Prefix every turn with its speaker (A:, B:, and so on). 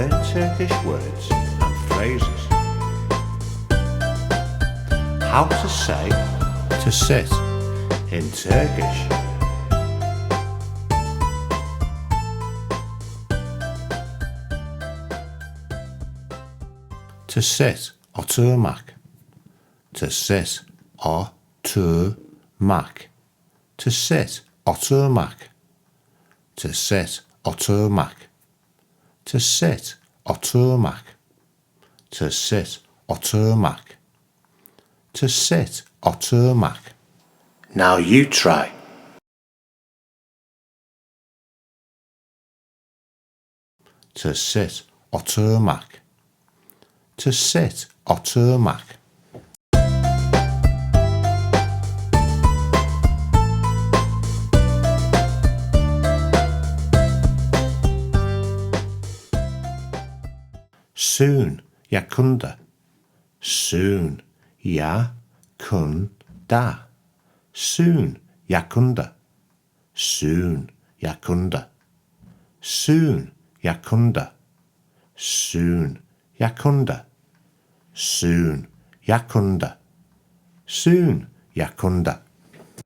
A: learn Turkish words and phrases. How to say to sit in Turkish. To sit, oturmak. To sit, oturmak. To sit, oturmak. To sit, oturmak. To sit, oturmak. To sit, oturmak. To sit, oturmak. Now you try. To sit, oturmak. To sit, oturmak. Soon, yakunda. Soon, yakunda. Soon, yakunda. Soon, yakunda. Soon, yakunda. Soon, yakunda. Soon, yakunda. Soon, yakunda.